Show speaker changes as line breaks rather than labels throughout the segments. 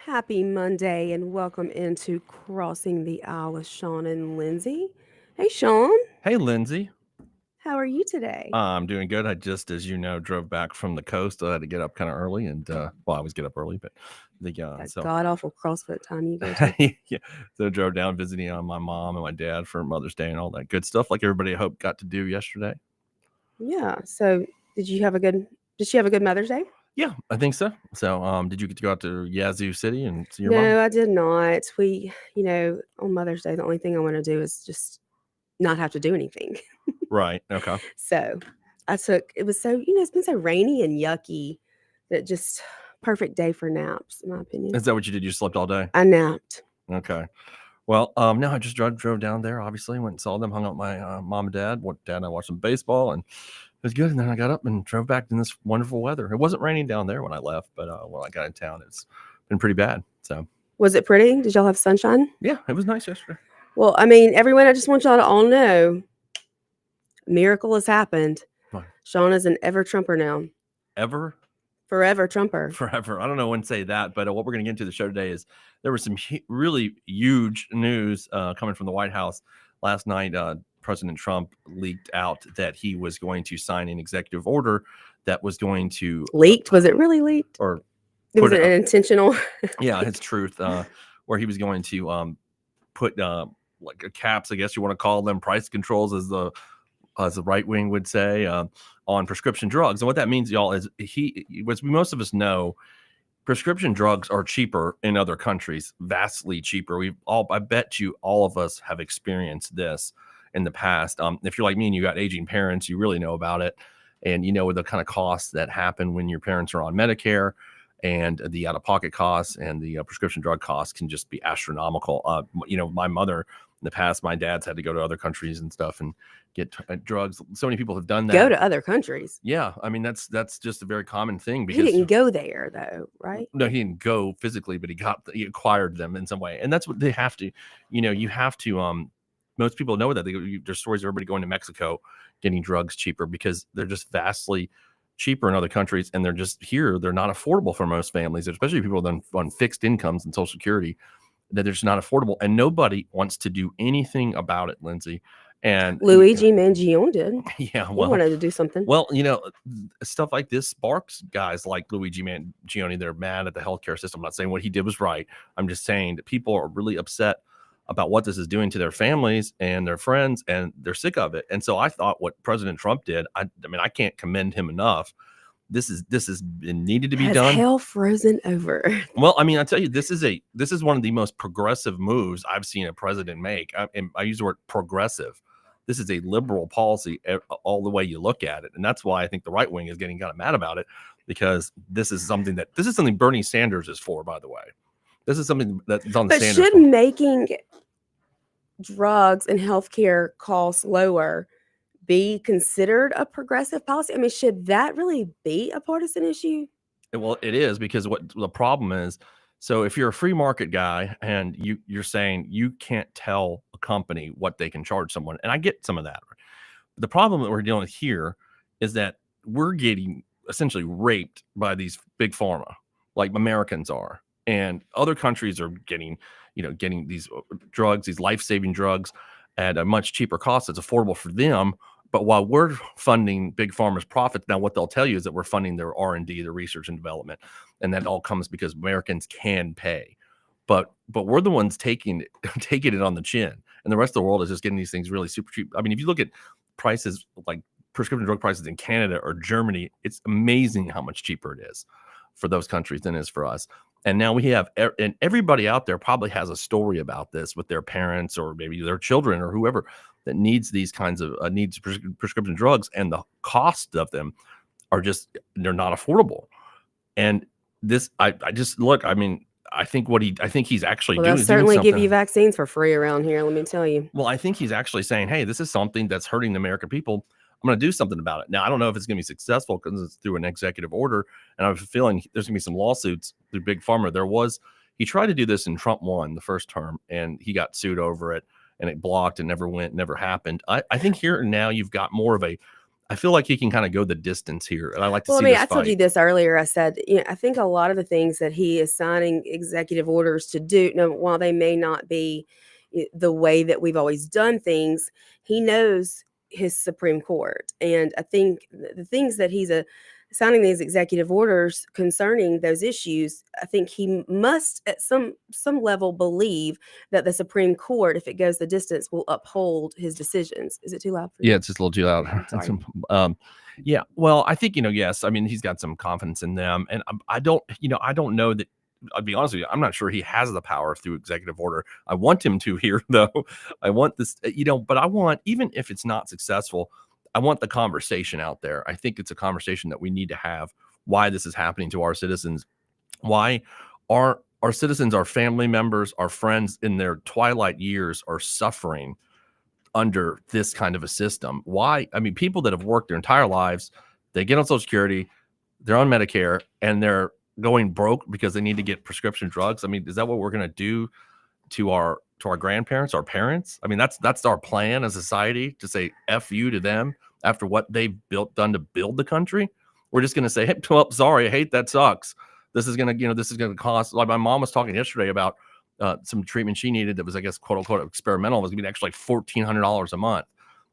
Happy Monday and welcome into Crossing the Aisle with Shaun and Lindsey. Hey, Shaun,
Hey, Lindsay.
how are you today?
I'm doing good. I just, as you know, drove back from the coast. I had to get up kind of early, and well, I always get up early, but
That
so
god awful CrossFit time you go to.
yeah, so I drove down visiting my mom and my dad for Mother's Day and all that good stuff, like everybody I hope got to do yesterday.
Yeah. So, did you have a good? Did she have a good Mother's Day?
Yeah, I think so. So, did you get to go out to Yazoo City and see your mom?
No, I did not. On Mother's Day, the only thing I want to do is just not have to do anything.
Right. Okay.
So, It was so it's been so rainy and yucky that just perfect day for naps, in my opinion.
Is that what you did? You slept all day?
I napped.
Okay. Well, no, I just drove down there. Obviously, went and saw them, hung out with my mom and dad. Dad and I watched some baseball, and it was good. And then I got up and drove back in this wonderful weather. It wasn't raining down there when I left, but when I got in town, it's been pretty bad. So
Was it pretty? Did y'all have sunshine?
yeah, it was nice yesterday.
Well, I mean, everyone, I just want y'all to all know, a miracle has happened.
Fine.
Shaun is an ever Trumper now.
Ever,
Forever Trumper.
forever. I don't know when to say that, but what we're going to get into the show today is there was some really huge news coming from the White House last night. President Trump leaked out that he was going to sign an executive order that was going to
Leaked? Was it really leaked?
or
Was
put
it an intentional?
yeah, his truth, where he was going to put like a caps, I guess you want to call them, price controls, as the right wing would say, on prescription drugs. And what that means, y'all, is as most of us know, prescription drugs are cheaper in other countries, vastly cheaper. I bet you all of us have experienced this in the past. If you're like me and you got aging parents, you really know about it, and you know the kind of costs that happen when your parents are on Medicare, and the out-of-pocket costs and the prescription drug costs can just be astronomical. My mother in the past, my dad's had to go to other countries and stuff and get drugs. So many people have done that.
Go to other countries.
Yeah, I mean that's just a very common thing
He
because
didn't go there, though, right?
no, he didn't go physically, but he acquired them in some way, and that's what they have to. You have to. Most people know that there's stories of everybody going to Mexico getting drugs cheaper because they're just vastly cheaper in other countries, and they're just here. They're not affordable for most families, especially people on fixed incomes and Social Security. That they're just not affordable, and nobody wants to do anything about it, Lindsay. And
Luigi Mangione did.
yeah,
He wanted to do something.
well, stuff like this sparks guys like Luigi Mangione. They're mad at the healthcare system. I'm not saying what he did was right. I'm just saying that people are really upset about what this is doing to their families and their friends, and they're sick of it. And so I thought what President Trump did, I mean, I can't commend him enough. This is needed to be
Has
done.
hell frozen over?
Well, I mean, I tell you, this is one of the most progressive moves I've seen a president make. I use the word progressive. This is a liberal policy all the way you look at it, and that's why I think the right wing is getting kind of mad about it, because this is something Bernie Sanders is for. By the way, this is something that's on the
But
Sanders.
should making drugs and healthcare costs lower be considered a progressive policy? I mean, should that really be a partisan issue?
Well, it is, because what the problem is. So if you're a free market guy and you're saying you can't tell a company what they can charge someone, and I get some of that. The problem that we're dealing with here is that we're getting essentially raped by these big pharma, like Americans are, and other countries are getting these drugs, these life-saving drugs, at a much cheaper cost that's affordable for them. But while we're funding big pharma's profits, now what they'll tell you is that we're funding their R&D, their research and development, and that all comes because Americans can pay. But we're the ones taking it on the chin, and the rest of the world is just getting these things really super cheap. I mean, if you look at prices like prescription drug prices in Canada or Germany, it's amazing how much cheaper it is for those countries than it is for us. And now we have, and everybody out there probably has a story about this with their parents or maybe their children or whoever that needs these kinds of prescription drugs, and the cost of them they're not affordable. And this, I just look, I mean, I think he's actually
Well,
doing.
they'll certainly give
something.
you vaccines for free around here, let me tell you.
Well, I think he's actually saying, hey, this is something that's hurting the American people. I'm going to do something about it. Now, I don't know if it's going to be successful because it's through an executive order, and I have a feeling there's going to be some lawsuits through Big Pharma. He tried to do this in Trump won the first term, and he got sued over it, and it blocked and never happened. I think here and now you've got more of a, I feel like he can kind of go the distance here, and I like to
Well, I
see
mean,
this
I told you
fight.
this earlier. I said, I think a lot of the things that he is signing executive orders to do, now, while they may not be the way that we've always done things, he knows his Supreme Court. And I think the things that he's signing these executive orders concerning those issues, I think he must at some level believe that the Supreme Court, if it goes the distance, will uphold his decisions. Is it too loud for you?
Yeah, it's just a little too loud.
I'm sorry.
Yeah, well, I think, yes, I mean, he's got some confidence in them, and I don't, I don't know that. I'll be honest with you, I'm not sure he has the power through executive order. I want him to here, though. I want this, but I want, even if it's not successful, I want the conversation out there. I think it's a conversation that we need to have. Why this is happening to our citizens? Why our citizens, our family members, our friends in their twilight years are suffering under this kind of a system? Why? I mean, people that have worked their entire lives, they get on Social Security, they're on Medicare, and they're going broke because they need to get prescription drugs. I mean, is that what we're going to do to our grandparents, our parents? I mean, that's our plan as a society, to say F you to them after what they've done to build the country. We're just going to say, hey, well, sorry, I hate that sucks. This is going to, this is going to cost. Like my mom was talking yesterday about some treatment she needed that was, I guess, quote unquote, experimental. It was going to be actually like $1,400 a month.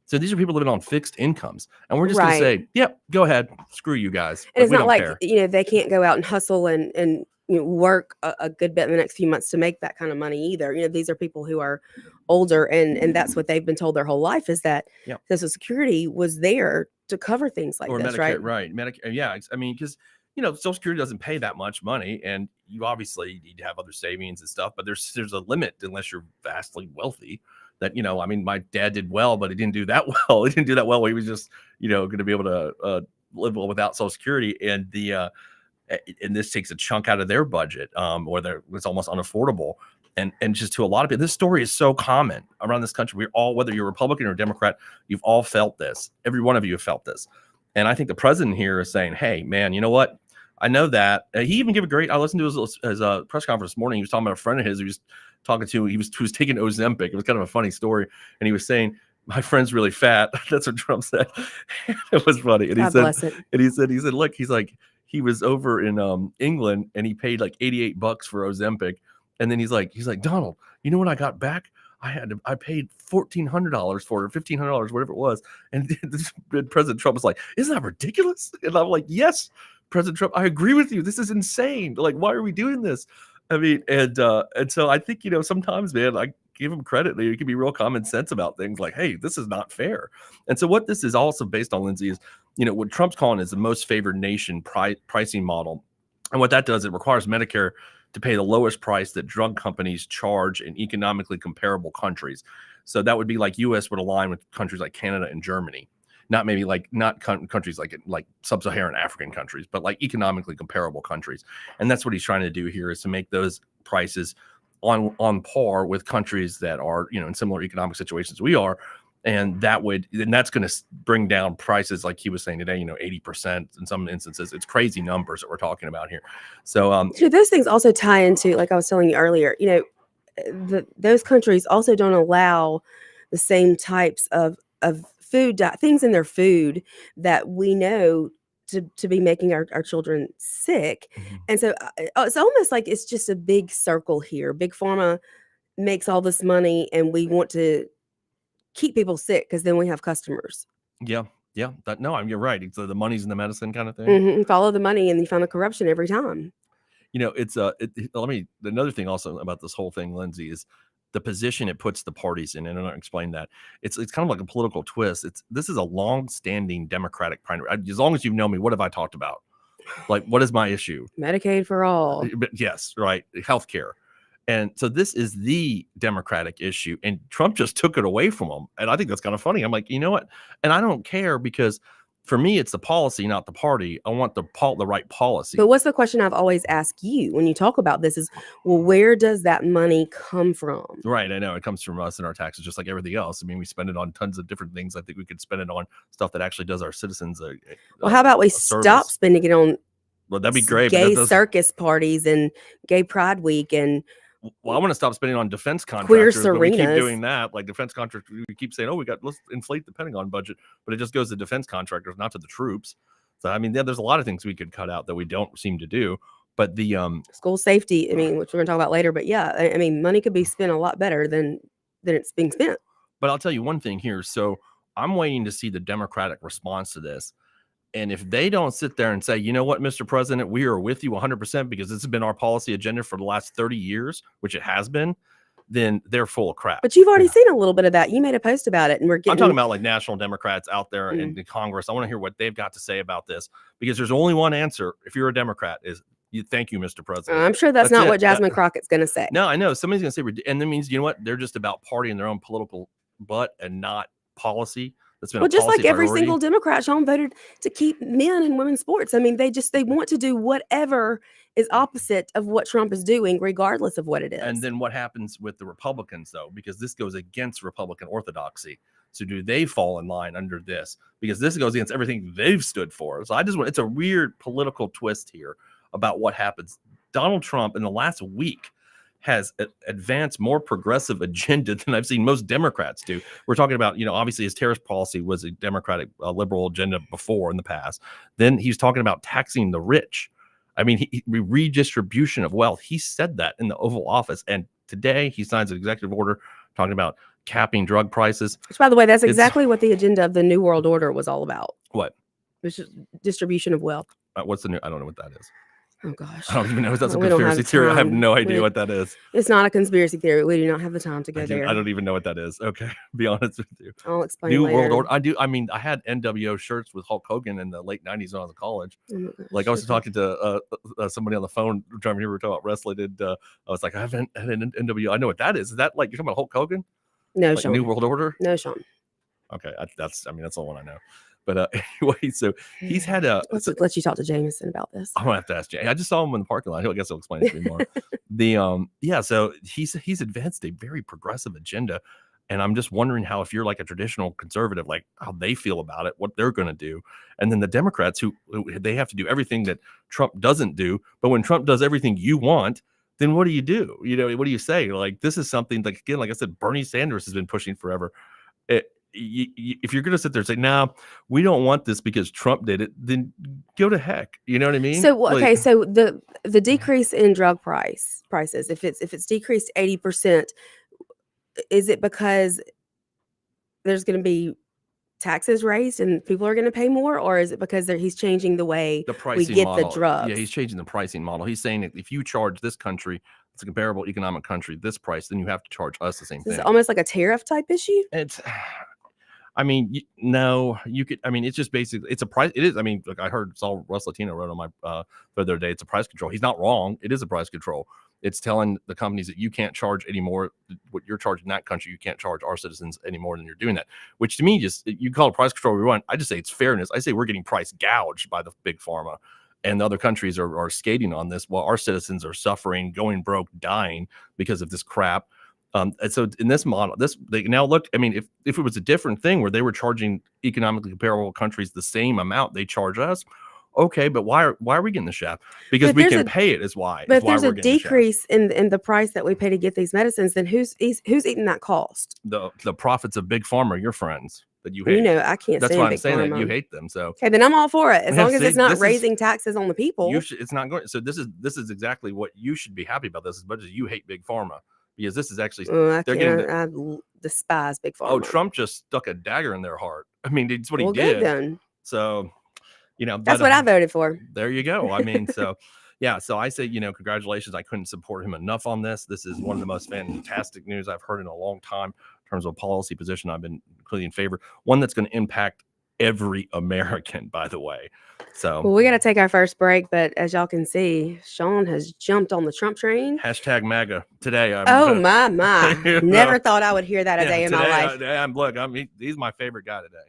So these are people living on fixed incomes, and we're just going to say, "Yep, go ahead, screw you guys."
And it's
we
not
don't
like
care.
they can't go out and hustle and work a good bit in the next few months to make that kind of money either. These are people who are older, and that's what they've been told their whole life, is that
Yep.
Social Security was there to cover things like
Or
this,
Medicare,
right?
Medicare, yeah. I mean, because Social Security doesn't pay that much money, and you obviously need to have other savings and stuff. But there's a limit unless you're vastly wealthy. That I mean, my dad did well, but he didn't do that well. He didn't do that well. He was just going to be able to live well without Social Security, and this takes a chunk out of their budget, or it's almost unaffordable. And just to a lot of people, this story is so common around this country. We're all, whether you're Republican or Democrat, you've all felt this. Every one of you have felt this. And I think the president here is saying, hey, man, you know what? I know that. He even gave a great, I listened to his press conference this morning. He was talking about a friend of his who was talking to, he was taking Ozempic. It was kind of a funny story. And he was saying, my friend's really fat. That's what Trump said. It was funny. And
God bless it.
he said, look, he's like, he was over in England and he paid like $88 for Ozempic. And then he's like, Donald, you know what I got back? I paid $1,400 for it, or $1,500, whatever it was. And President Trump was like, isn't that ridiculous? And I'm like, yes, President Trump, I agree with you. This is insane. Like, why are we doing this? I mean, and so I think, sometimes, man, I give him credit. You can be real common sense about things like, hey, this is not fair. And so what this is also based on, Lindsey, is, what Trump's calling is the most favored nation pricing model. And what that does, it requires Medicare to pay the lowest price that drug companies charge in economically comparable countries. So that would be like U.S. would align with countries like Canada and Germany, not maybe like not countries like sub-Saharan African countries, but like economically comparable countries. And that's what he's trying to do here, is to make those prices on par with countries that are, in similar economic situations we are. And that's going to bring down prices, like he was saying today, 80% in some instances. It's crazy numbers that we're talking about here. So
those things also tie into, like I was telling you earlier, those countries also don't allow the same types of food things in their food that we know to be making our children sick.
Mhm.
And so it's almost like it's just a big circle here. Big Pharma makes all this money, and we want to keep people sick because then we have customers.
Yeah. You're right. It's the money's in the medicine kind of thing.
And follow the money, and you find the corruption every time.
It's another thing also about this whole thing, Lindsey, is the position it puts the parties in. And I'll explain that. It's kind of like a political twist. This is a long-standing Democratic primary. As long as you've known me, what have I talked about? Like, what is my issue?
Medicaid for all.
Yes, right. Healthcare. And so this is the Democratic issue, and Trump just took it away from them. And I think that's kind of funny. I'm like, you know what? And I don't care, because for me, it's the policy, not the party. I want the right policy.
But what's the question I've always asked you when you talk about this is, well, where does that money come from?
Right. I know it comes from us and our taxes, just like everything else. I mean, we spend it on tons of different things. I think we could spend it on stuff that actually does our citizens
well, how about we stop spending it on
that'd be great.
Gay circus parties and Gay Pride Week and
Well, I want to stop spending on defense
Queer
contractors, but we keep
Serenas.
doing that. Like defense contractors, we keep saying, "Oh, let's inflate the Pentagon budget," but it just goes to defense contractors, not to the troops. So I mean, yeah, there's a lot of things we could cut out that we don't seem to do. But the
School safety, I mean, which we're gonna talk about later, but yeah, I mean, money could be spent a lot better than it's being spent.
But I'll tell you one thing here. So I'm waiting to see the Democratic response to this. And if they don't sit there and say, you know what, Mr. President, we are with you 100% because this has been our policy agenda for the last 30 years, which it has been, then they're full of crap.
But you've already seen a little bit of that. You made a post about it, and we're
I'm
getting.
talking about like national Democrats out there in the Congress. I want to hear what they've got to say about this because there's only one answer. If you're a Democrat, is thank you, Mr. President.
I'm sure that's not what Jasmine Crockett's going to say.
No, I know somebody's going to say, and that means you know what? They're just about partying their own political butt and not policy. That's been
well, just like every
priority.
single Democrat, Shaun, voted to keep men and women's sports. I mean, they want to do whatever is opposite of what Trump is doing, regardless of what it is.
And then what happens with the Republicans, though, because this goes against Republican orthodoxy. So do they fall in line under this? Because this goes against everything they've stood for. So it's a weird political twist here about what happens. Donald Trump in the last week has advanced more progressive agenda than I've seen most Democrats do. We're talking about, obviously his tariff policy was a Democratic liberal agenda before in the past. Then he's talking about taxing the rich. I mean, redistribution of wealth. He said that in the Oval Office. And today he signs an executive order talking about capping drug prices.
Which, by the way, that's exactly what the agenda of the New World Order was all about.
What?
Which is distribution of wealth.
What's the new? I don't know what that is.
Oh, gosh.
I don't even know if that's a conspiracy theory. I have no idea what that is.
It's not a conspiracy theory. We do not have the time to go there.
I don't even know what that is. Okay. Be honest with you.
I'll explain
New
later.
World Order. I do. I mean, I had NWO shirts with Hulk Hogan in the late 90s when I was in college. Oh like I was talking to somebody on the phone, trying to hear we were talking about wrestling. And I was like, I haven't had an NWO. I know what that is. Is that like, you're talking about Hulk Hogan?
No,
like
Shaun.
New World Order?
No, Shaun.
Okay. That's the one I know. But anyway, so he's had a.
Let's let you talk to Jameson about this.
I'm gonna have to ask Jay. I just saw him in the parking lot. I guess he'll explain it to me more. So he's advanced a very progressive agenda, and I'm just wondering how, if you're like a traditional conservative, like how they feel about it, what they're gonna do, and then the Democrats who they have to do everything that Trump doesn't do, but when Trump does everything you want, then what do you do? What do you say? Like, this is something like, again, like I said, Bernie Sanders has been pushing forever. If you're going to sit there and say, "No, we don't want this because Trump did it," then go to heck. You know what I mean?
So okay, so the decrease in drug prices, if it's decreased 80%, is it because there's going to be taxes raised and people are going to pay more, or is it because he's changing the way we get
model.
The drugs?
Yeah, he's changing the pricing model. He's saying that if you charge this country, it's a comparable economic country, this price, then you have to charge us the same thing.
It's almost like a tariff type issue.
I mean, no, you could. I mean, it's just basically it's a price. It is. I mean, look, I saw Russ Latino wrote on my the other day. It's a price control. He's not wrong. It is a price control. It's telling the companies that you can't charge anymore what you're charging that country. You can't charge our citizens any more than you're doing that. Which to me, just you call it price control. We want. I just say it's fairness. I say we're getting price gouged by the big pharma, and the other countries are skating on this while our citizens are suffering, going broke, dying because of this crap. And so in this model, they now look. I mean, if it was a different thing where they were charging economically comparable countries the same amount they charge us, okay, but why are we getting the shaft? Because we can pay it. Is why.
But if there's a decrease in the price that we pay to get these medicines, then who's eating that cost?
The profits of big pharma, your friends that you hate.
I can't.
That's why I'm saying that you hate them. So
okay, then I'm all for it as long as it's not raising taxes on the people.
It's not going. So this is exactly what you should be happy about. This as much as you hate big pharma. Because this is actually
I despise big pharma.
Oh, Trump just stuck a dagger in their heart. I mean, it's what he did.
Good then.
So,
that's what I voted for.
There you go. I mean, so yeah. So I say, congratulations. I couldn't support him enough on this. This is one of the most fantastic news I've heard in a long time in terms of a policy position. I've been clearly in favor. One that's going to impact every American, by the way. So
we got to take our first break, but as y'all can see, Shaun has jumped on the Trump train.
Hashtag MAGA today.
My! Never thought I would hear that a day in my life.
He's my favorite guy today.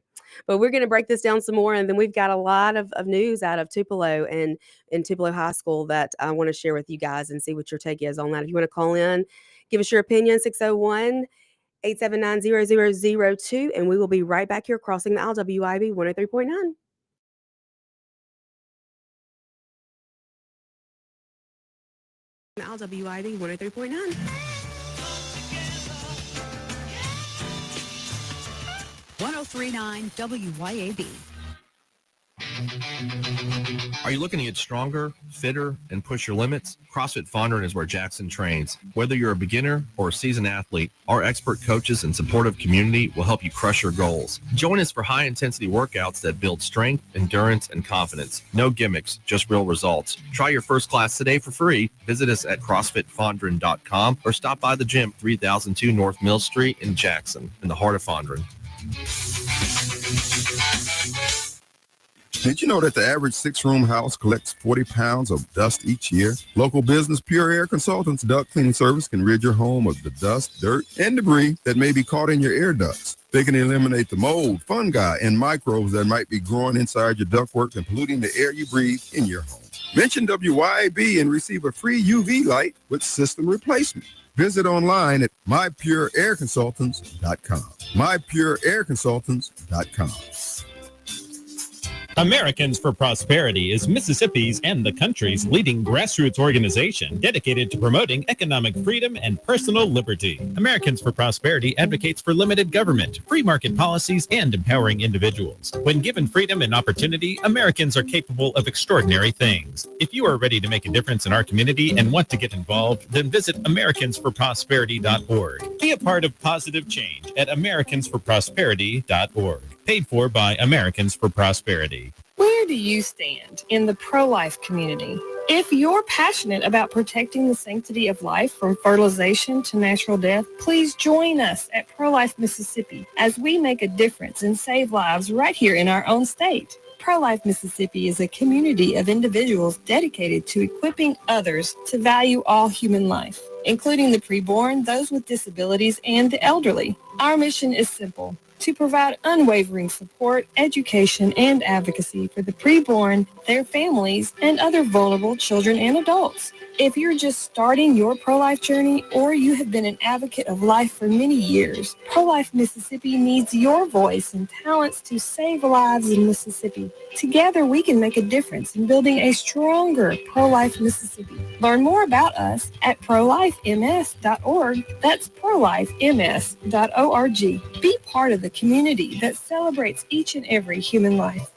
But we're going to break this down some more, and then we've got a lot of news out of Tupelo and in Tupelo High School that I want to share with you guys and see what your take is on that. If you want to call in, give us your opinion, 601-879-0002, and we will be right back here crossing the LWIB 103.9. LWIB 103.9.
.9 WYAB.
Are you looking to get stronger, fitter, and push your limits? CrossFit Fondren is where Jackson trains. Whether you're a beginner or a seasoned athlete, our expert coaches and supportive community will help you crush your goals. Join us for high-intensity workouts that build strength, endurance, and confidence. No gimmicks, just real results. Try your first class today for free. Visit us at CrossFitFondren.com or stop by the gym, 3002 North Mill Street in Jackson, in the heart of Fondren.
Did you know that the average 6-room house collects 40 pounds of dust each year? Local business Pure Air Consultants duct cleaning service can rid your home of the dust, dirt, and debris that may be caught in your air ducts. They can eliminate the mold, fungi, and microbes that might be growing inside your ductwork and polluting the air you breathe in your home. Mention WYAB and receive a free UV light with system replacement. Visit online at mypureairconsultants.com. mypureairconsultants.com.
Americans for Prosperity is Mississippi's and the country's leading grassroots organization dedicated to promoting economic freedom and personal liberty. Americans for Prosperity advocates for limited government, free market policies, and empowering individuals. When given freedom and opportunity, Americans are capable of extraordinary things. If you are ready to make a difference in our community and want to get involved, then visit americansforprosperity.org. Be a part of positive change at americansforprosperity.org. Paid for by Americans for Prosperity.
Where do you stand in the pro-life community? If you're passionate about protecting the sanctity of life from fertilization to natural death, please join us at Pro-Life Mississippi as we make a difference and save lives right here in our own state. Pro-Life Mississippi is a community of individuals dedicated to equipping others to value all human life, including the preborn, those with disabilities, and the elderly. Our mission is simple: to provide unwavering support, education, and advocacy for the preborn, their families, and other vulnerable children and adults. If you're just starting your pro-life journey or you have been an advocate of life for many years, Pro-Life Mississippi needs your voice and talents to save lives in Mississippi. Together, we can make a difference in building a stronger pro-life Mississippi. Learn more about us at prolifems.org. That's prolifems.org. Be part of the community that celebrates each and every human life.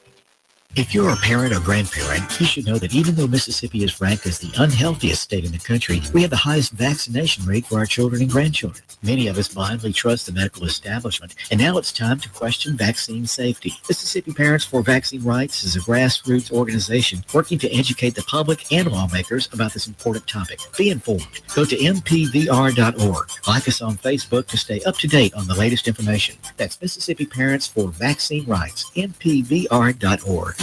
If you're a parent or grandparent, you should know that even though Mississippi is ranked as the unhealthiest state in the country, we have the highest vaccination rate for our children and grandchildren. Many of us blindly trust the medical establishment, and now it's time to question vaccine safety. Mississippi Parents for Vaccine Rights is a grassroots organization working to educate the public and lawmakers about this important topic. Be informed. Go to mpvr.org. Like us on Facebook to stay up to date on the latest information. That's Mississippi Parents for Vaccine Rights, mpvr.org.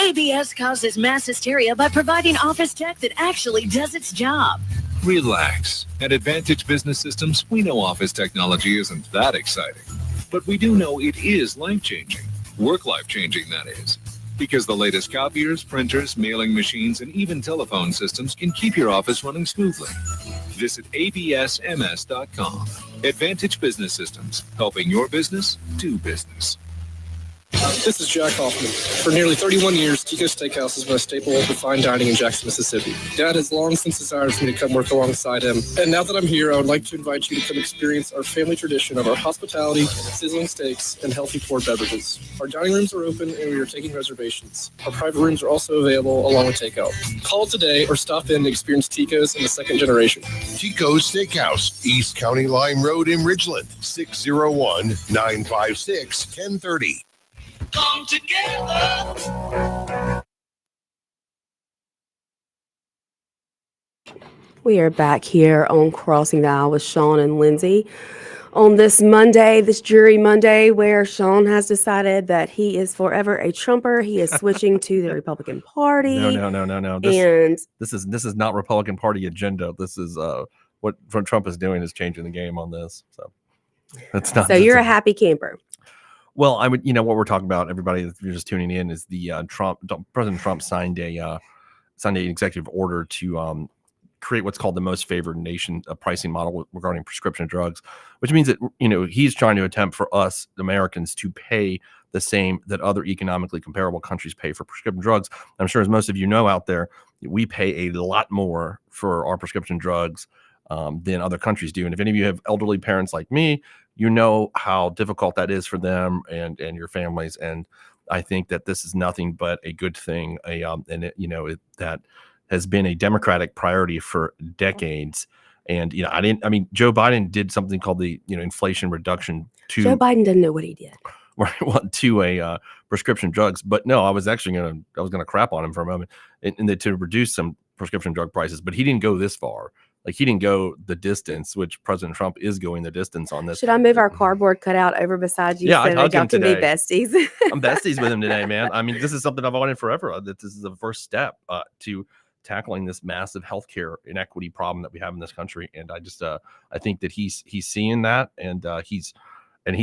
ABS causes mass hysteria by providing office tech that actually does its job.
Relax. At Advantage Business Systems, we know office technology isn't that exciting, but we do know it is life-changing. Work-life-changing, that is. Because the latest copiers, printers, mailing machines, and even telephone systems can keep your office running smoothly. Visit absms.com. Advantage Business Systems, helping your business do business.
This is Jack Hoffman. For nearly 31 years, Tico's Steakhouse has been a staple of fine dining in Jackson, Mississippi. Dad has long since desired for me to come work alongside him. And now that I'm here, I would like to invite you to come experience our family tradition of our hospitality, sizzling steaks, and healthy poured beverages. Our dining rooms are open and we are taking reservations. Our private rooms are also available along with takeout. Call today or stop in and experience Tico's in the second generation.
Tico's Steakhouse, East County Line Road in Ridgeland, 601-956-1030.
Come together.
We are back here on Crossing the Aisle with Shaun and Lindsey on this Monday, this Jury Monday, where Shaun has decided that he is forever a Trumper. He is switching to the Republican Party.
No. This is not Republican Party agenda. This is what Trump is doing is changing the game on this. So that's not.
So you're a happy camper.
Well, I would, what we're talking about, everybody, if you're just tuning in, is the President Trump signed an executive order to create what's called the most favored nation pricing model regarding prescription drugs, which means that, he's trying to attempt for us Americans to pay the same that other economically comparable countries pay for prescription drugs. I'm sure, as most of you know out there, we pay a lot more for our prescription drugs than other countries do. And if any of you have elderly parents like me, you know how difficult that is for them and your families. And I think that this is nothing but a good thing. That has been a Democratic priority for decades. And, Joe Biden did something called the, Inflation Reduction to
Joe Biden doesn't know what he did.
To a prescription drugs. But no, I was going to crap on him for a moment and to reduce some prescription drug prices, but he didn't go this far. Like he didn't go the distance, which President Trump is going the distance on this.
Should I move our cardboard cutout over beside you?
Yeah,
so
I hugged him
y'all can be
today.
besties.
I'm besties with him today, man. I mean, this is something I've wanted forever. That this is the first step to tackling this massive healthcare inequity problem that we have in this country. And I think that he's seeing that, and he's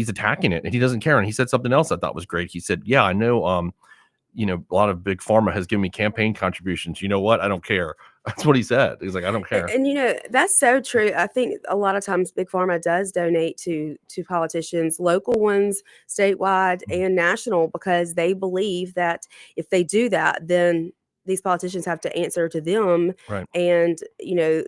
attacking it, and he doesn't care. And he said something else I thought was great. He said, "Yeah, I know. A lot of big pharma has given me campaign contributions. You know what? I don't care." That's what he said. He's like, "I don't care."
And that's so true. I think a lot of times big pharma does donate to politicians, local ones, statewide and national, because they believe that if they do that, then these politicians have to answer to them,
right,
and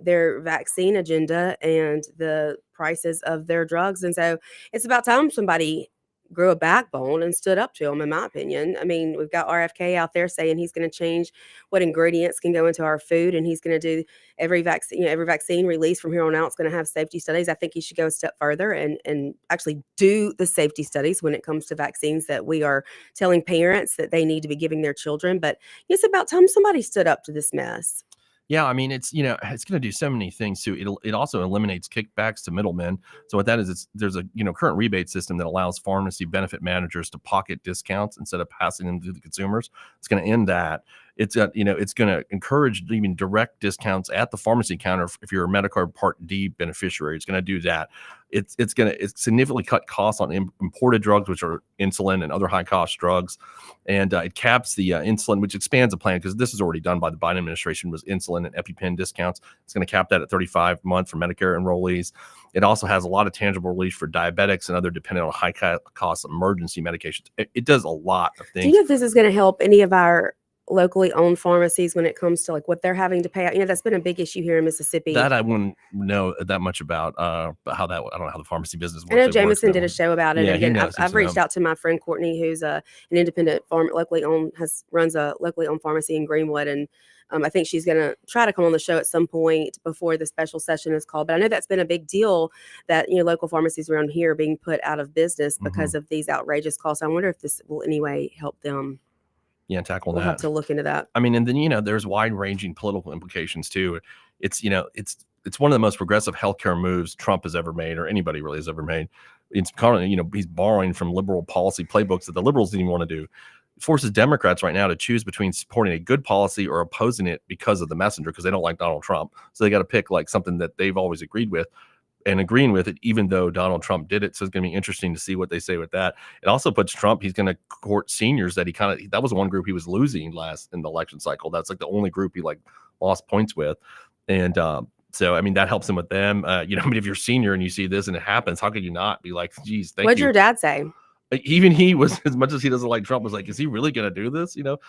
their vaccine agenda and the prices of their drugs. And so it's about time somebody grew a backbone and stood up to them, in my opinion. I mean, we've got RFK out there saying he's going to change what ingredients can go into our food, and he's going to do every vaccine release from here on out is going to have safety studies. I think he should go a step further and actually do the safety studies when it comes to vaccines that we are telling parents that they need to be giving their children. But it's about time somebody stood up to this mess.
Yeah, I mean, it's it's going to do so many things too. It also eliminates kickbacks to middlemen. So what that is, there's a current rebate system that allows pharmacy benefit managers to pocket discounts instead of passing them to the consumers. It's going to end that. It's it's going to encourage even direct discounts at the pharmacy counter if you're a Medicare Part D beneficiary. It's going to do that. It's going to significantly cut costs on imported drugs, which are insulin and other high cost drugs, and it caps the insulin, which expands the plan because this is already done by the Biden administration, was insulin and EpiPen discounts. It's going to cap that at 35 months for Medicare enrollees. It also has a lot of tangible relief for diabetics and other dependent on high cost emergency medications. It does a lot of things.
Do you know if this is going to help any of our locally owned pharmacies when it comes to like what they're having to pay out? That's been a big issue here in Mississippi.
That I wouldn't know that much about, but how that, I don't know how the pharmacy business works.
I know Jameson did a show about it.
Yeah,
Again, I've reached out to my friend Courtney, who's an independent locally owned, runs a locally owned pharmacy in Greenwood. And I think she's going to try to come on the show at some point before the special session is called. But I know that's been a big deal that, local pharmacies around here are being put out of business because of these outrageous costs. I wonder if this will anyway help them.
Yeah, tackle
we'll
that.
have to look into that.
I mean, and then, there's wide-ranging political implications too. It's one of the most progressive healthcare moves Trump has ever made, or anybody really has ever made. It's currently, he's borrowing from liberal policy playbooks that the liberals didn't even want to do. It forces Democrats right now to choose between supporting a good policy or opposing it because of the messenger, because they don't like Donald Trump. So they got to pick like something that they've always agreed with and agreeing with it, even though Donald Trump did it. So it's going to be interesting to see what they say with that. It also puts Trump, he's going to court seniors that that was one group he was losing last in the election cycle. That's like the only group he lost points with. And so, I mean, that helps him with them. If you're senior and you see this and it happens, how could you not be like, geez, thank you.
What'd your dad say?
Even he was, as much as he doesn't like Trump, was like, is he really going to do this? He said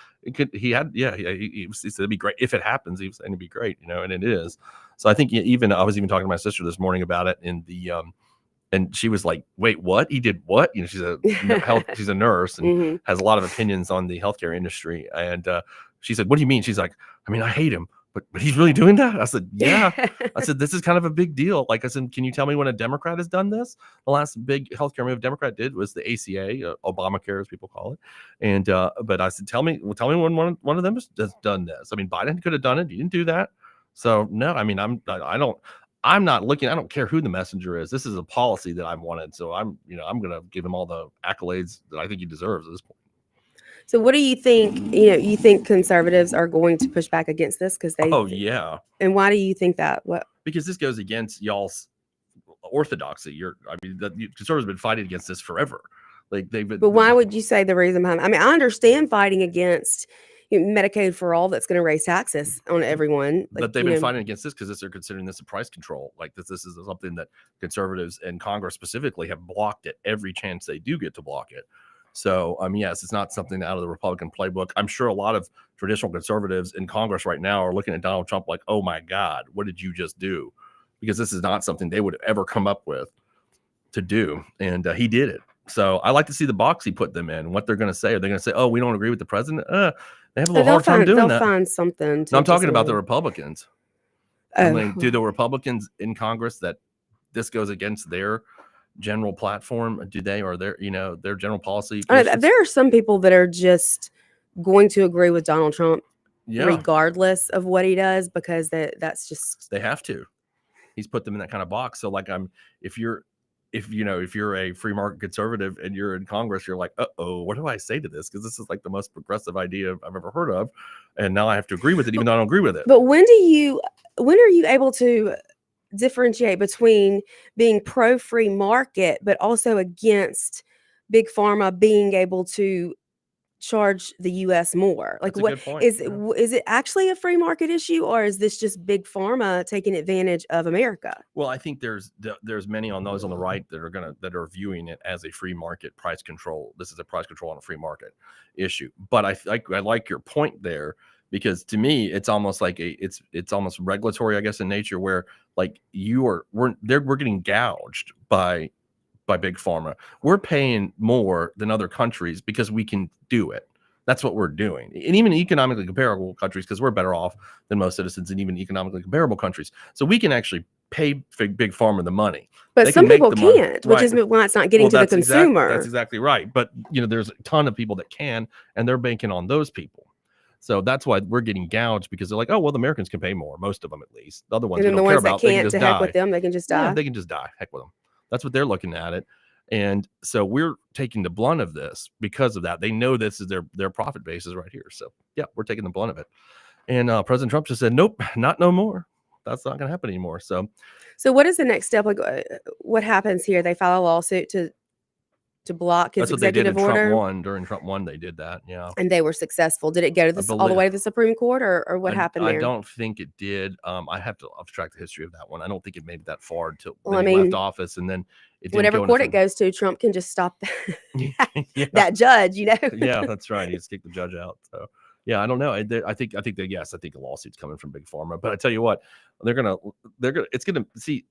it'd be great if it happens. He was saying it'd be great, and it is. So I think I was even talking to my sister this morning about it in the, and she was like, wait, what? He did what? She's a nurse and has a lot of opinions on the healthcare industry. And she said, what do you mean? She's like, I mean, I hate him. But he's really doing that? I said, yeah. I said, this is kind of a big deal. Like I said, can you tell me when a Democrat has done this? The last big healthcare move Democrat did was the ACA, Obamacare, as people call it. And but I said, tell me when one of them has done this. I mean, Biden could have done it. He didn't do that. So no, I mean, I'm not looking. I don't care who the messenger is. This is a policy that I've wanted. So I'm going to give him all the accolades that I think he deserves at this point.
So what do you think? You think conservatives are going to push back against this because they?
Oh yeah.
And why do you think that? What?
Because this goes against y'all's orthodoxy. The conservatives have been fighting against this forever. Like they've been.
But why would you say the reason behind? I mean, I understand fighting against Medicaid for all that's going to raise taxes on everyone.
But they've been fighting against this because they're considering this a price control. Like this is something that conservatives and Congress specifically have blocked at every chance they do get to block it. So, yes, it's not something out of the Republican playbook. I'm sure a lot of traditional conservatives in Congress right now are looking at Donald Trump like, oh my God, what did you just do? Because this is not something they would ever come up with to do. And he did it. So I like to see the box he put them in, what they're going to say. Are they going to say, oh, we don't agree with the president? They have a little hard time doing that.
They'll find something.
No, I'm talking about the Republicans.
Oh.
I mean, do the Republicans in Congress that this goes against their general platform? Do they, or their general policy?
There are some people that are just going to agree with Donald Trump regardless of what he does, because that's just,
they have to. He's put them in that kind of box. So like, if you're a free market conservative and you're in Congress, you're like, what do I say to this? Because this is like the most progressive idea I've ever heard of, and now I have to agree with it, even though I don't agree with it.
But when are you able to differentiate between being pro free market but also against big pharma being able to charge the US more? Like, what is it actually a free market issue, or is this just big pharma taking advantage of America?
Well, I think there's many on those on the right that are viewing it as a free market price control. This is a price control on a free market issue. But I like your point there, because to me it's almost like it's almost regulatory, I guess, in nature, where like we're getting gouged by big pharma. We're paying more than other countries because we can do it. That's what we're doing. And even economically comparable countries, because we're better off than most citizens in even economically comparable countries. So we can actually pay big pharma the money.
But some people can't, which is why it's not getting to the consumer.
That's exactly right. But there's a ton of people that can, and they're banking on those people. So that's why we're getting gouged, because they're like, oh, well, the Americans can pay more, most of them at least. The other ones,
and then
don't
the
care
ones that
about, they can
can't,
just
to
die.
heck with them, they can just die.
Yeah, they can just die. Heck with them. That's what they're looking at it. And so we're taking the blunt of this because of that. They know this is their profit base is right here. So yeah, we're taking the blunt of it. And President Trump just said, nope, not no more. That's not going to happen anymore. So
what is the next step? Like, what happens here? They file a lawsuit to block his executive order.
During Trump 1, they did that. Yeah.
And they were successful. Did it go to all the way to the Supreme Court, or what happened there?
I don't think it did. I have to track the history of that one. I don't think it made it that far until he left office, and then it didn't
whatever court it goes to, Trump can just stop that judge,
Yeah, that's right. He just kicked the judge out. So yeah, I don't know. I think a lawsuit's coming from big pharma. But I tell you what, it's gonna see.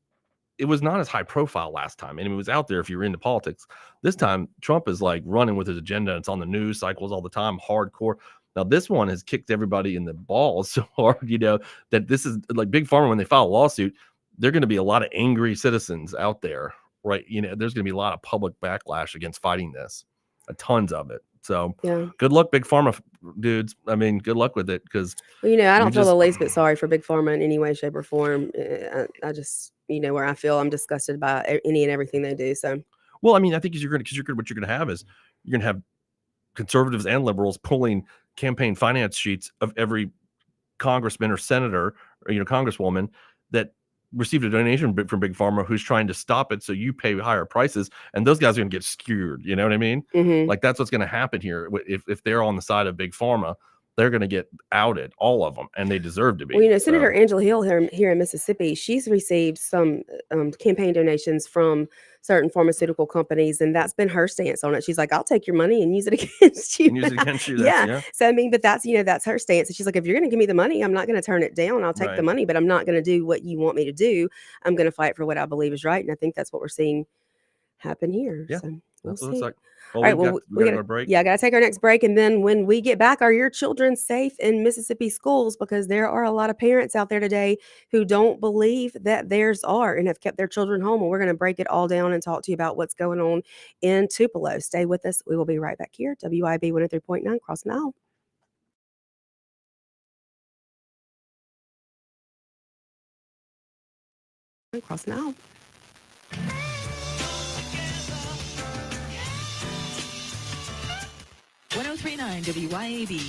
It was not as high profile last time, and it was out there if you were into politics. This time, Trump is like running with his agenda. It's on the news cycles all the time, hardcore. Now, this one has kicked everybody in the balls so hard, that this is like big pharma. When they file a lawsuit, there are going to be a lot of angry citizens out there, right? There's going to be a lot of public backlash against fighting this, tons of it. So good luck, big pharma dudes. I mean, good luck with it, because
I don't feel the least bit sorry for big pharma in any way, shape, or form. I just where I feel I'm disgusted by any and everything they do. So
well, I mean, I think what you're going to have is you're going to have conservatives and liberals pulling campaign finance sheets of every congressman or senator or congresswoman that received a donation from big pharma who's trying to stop it, so you pay higher prices, and those guys are going to get skewered. You know what I mean?
Mm-hmm.
Like, that's what's going to happen here. If they're on the side of big pharma, they're going to get outed, all of them, and they deserve to be.
Well, Senator Angela Hill here in Mississippi, she's received some campaign donations from certain pharmaceutical companies, and that's been her stance on it. She's like, I'll take your money and use it against you. Yeah. So I mean, but that's that's her stance. And she's like, if you're going to give me the money, I'm not going to turn it down. I'll take the money, but I'm not going to do what you want me to do. I'm going to fight for what I believe is right, and I think that's what we're seeing happen here.
Yeah.
So we'll see.
Looks like.
All right, we got a break. Yeah, I got to take our next break. And then when we get back, are your children safe in Mississippi schools? Because there are a lot of parents out there today who don't believe that theirs are and have kept their children home. And we're going to break it all down and talk to you about what's going on in Tupelo. Stay with us. We will be right back here. WIB 103.9, Crossing the Aisle. Crossing the Aisle.
103.9 WYAB.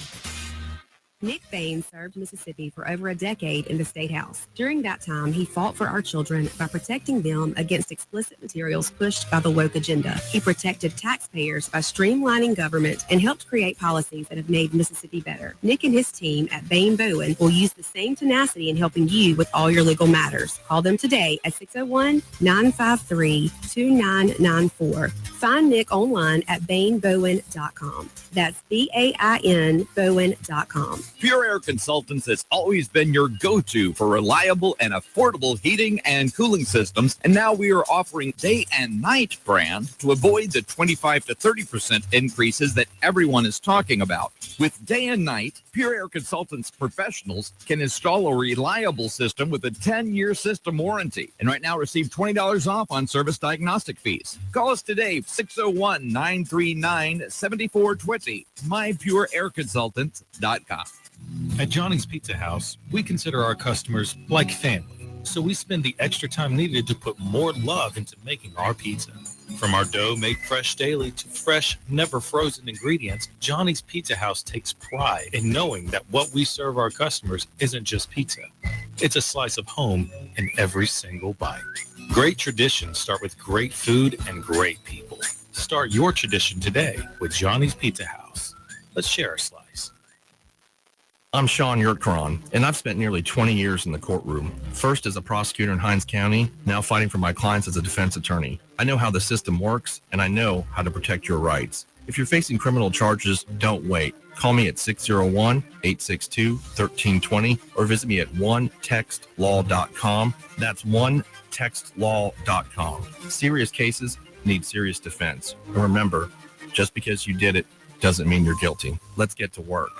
Nick Bain served Mississippi for over a decade in the State House. During that time, he fought for our children by protecting them against explicit materials pushed by the woke agenda. He protected taxpayers by streamlining government and helped create policies that have made Mississippi better. Nick and his team at Bain Bowen will use the same tenacity in helping you with all your legal matters. Call them today at 601-953-2994. Find Nick online at bainbowen.com. That's BAIN Bowen.com.
Pure Air Consultants has always been your go-to for reliable and affordable heating and cooling systems, and now we are offering day and night brand to avoid the 25 to 30% increases that everyone is talking about. With day and night, Pure Air Consultants professionals can install a reliable system with a 10-year system warranty, and right now receive $20 off on service diagnostic fees. Call us today, 601-939-7420, mypureairconsultant.com.
At Johnny's Pizza House, we consider our customers like family, so we spend the extra time needed to put more love into making our pizza. From our dough made fresh daily to fresh, never frozen ingredients, Johnny's Pizza House takes pride in knowing that what we serve our customers isn't just pizza. It's a slice of home in every single bite. Great traditions start with great food and great people. Start your tradition today with Johnny's Pizza House. Let's share a slice.
I'm Shaun Yurtkaran, and I've spent nearly 20 years in the courtroom, first as a prosecutor in Hinds County, now fighting for my clients as a defense attorney. I know how the system works, and I know how to protect your rights. If you're facing criminal charges, don't wait. Call me at 601-862-1320 or visit me at onetextlaw.com. That's onetextlaw.com. Serious cases need serious defense. And remember, just because you did it doesn't mean you're guilty. Let's get to work.